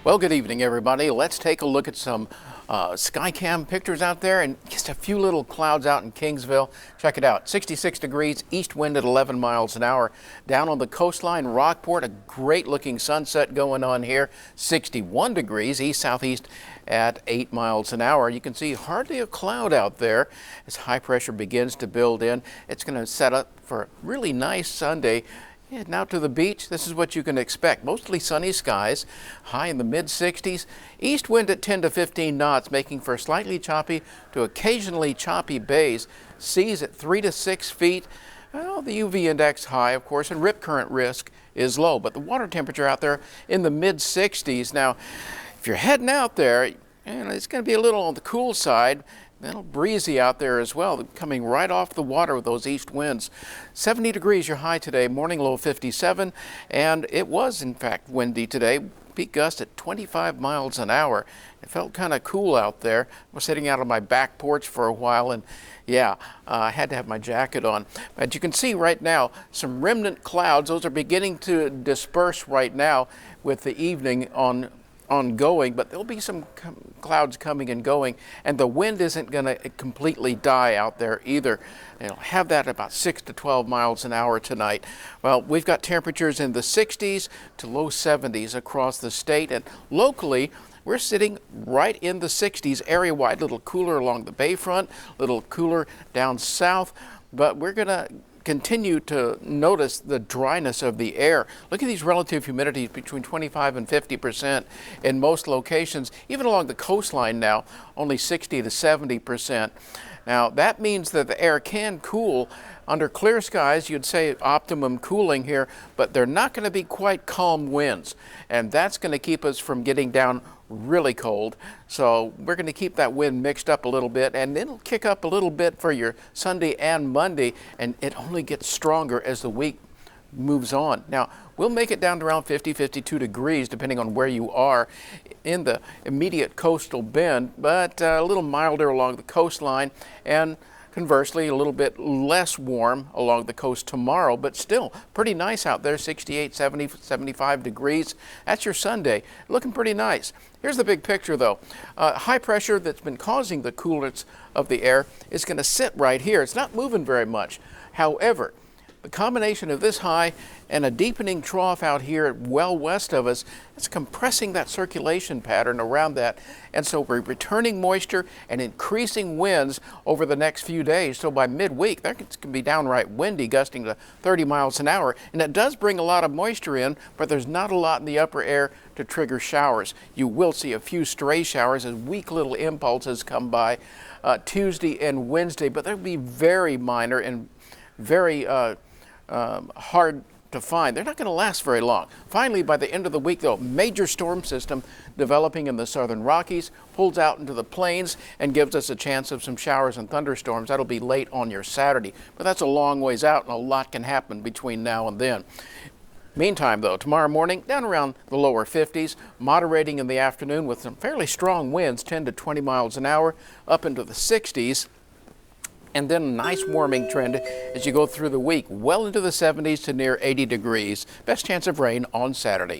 Well, good evening, everybody. Let's take a look at some Skycam pictures out there and just a few little clouds out in Kingsville. Check it out. 66 degrees, east wind at 11 miles an hour. Down on the coastline, Rockport, a great looking sunset going on here. 61 degrees, east-southeast at 8 miles an hour. You can see hardly a cloud out there as high pressure begins to build in. It's going to set up for a really nice Sunday. Heading out to the beach, this is what you can expect. Mostly sunny skies, high in the mid-60s. East wind at 10 to 15 knots, making for slightly choppy to occasionally choppy bays. Seas at 3 to 6 feet. Well, the UV index high, of course, and rip current risk is low. But the water temperature out there in the mid-60s. Now, if you're heading out there, it's going to be a little on the cool side. A little breezy out there as well, coming right off the water with those east winds. 70 degrees your high today, morning low 57, and it was in fact windy today. Peak gust at 25 miles an hour. It felt kind of cool out there. I was sitting out on my back porch for a while, and yeah, I had to have my jacket on. But you can see right now some remnant clouds. Those are beginning to disperse right now with the evening ongoing, but there'll be some clouds coming and going, and the wind isn't going to completely die out there either. It'll have that about 6 to 12 miles an hour tonight. Well, we've got temperatures in the 60s to low 70s across the state, and locally we're sitting right in the 60s area-wide. A little cooler along the bayfront, a little cooler down south, but we're going to continue to notice the dryness of the air. Look at these relative humidities between 25 and 50% in most locations, even along the coastline now, only 60 to 70%. Now, that means that the air can cool. Under clear skies, you'd say optimum cooling here, but they're not going to be quite calm winds, and that's going to keep us from getting down really cold. So we're going to keep that wind mixed up a little bit, and it'll kick up a little bit for your Sunday and Monday, and it only gets stronger as the week moves on. Now, we'll make it down to around 50, 52 degrees, depending on where you are in the immediate coastal bend, but a little milder along the coastline, and conversely, a little bit less warm along the coast tomorrow, but still pretty nice out there, 68, 70, 75 degrees. That's your Sunday. Looking pretty nice. Here's the big picture, though. High pressure that's been causing the coolness of the air is going to sit right here. It's not moving very much. However, the combination of this high and a deepening trough out here well west of us, it's compressing that circulation pattern around that. And so we're returning moisture and increasing winds over the next few days. So by midweek, that can be downright windy, gusting to 30 miles an hour. And that does bring a lot of moisture in, but there's not a lot in the upper air to trigger showers. You will see a few stray showers as weak little impulses come by Tuesday and Wednesday, but they'll be very minor and very hard to find. They're not going to last very long. Finally, by the end of the week, though, major storm system developing in the southern Rockies pulls out into the plains and gives us a chance of some showers and thunderstorms. That'll be late on your Saturday, but that's a long ways out, and a lot can happen between now and then. Meantime, though, tomorrow morning, down around the lower 50s, moderating in the afternoon with some fairly strong winds, 10 to 20 miles an hour, up into the 60s. And then a nice warming trend as you go through the week, well into the 70s to near 80 degrees. Best chance of rain on Saturday.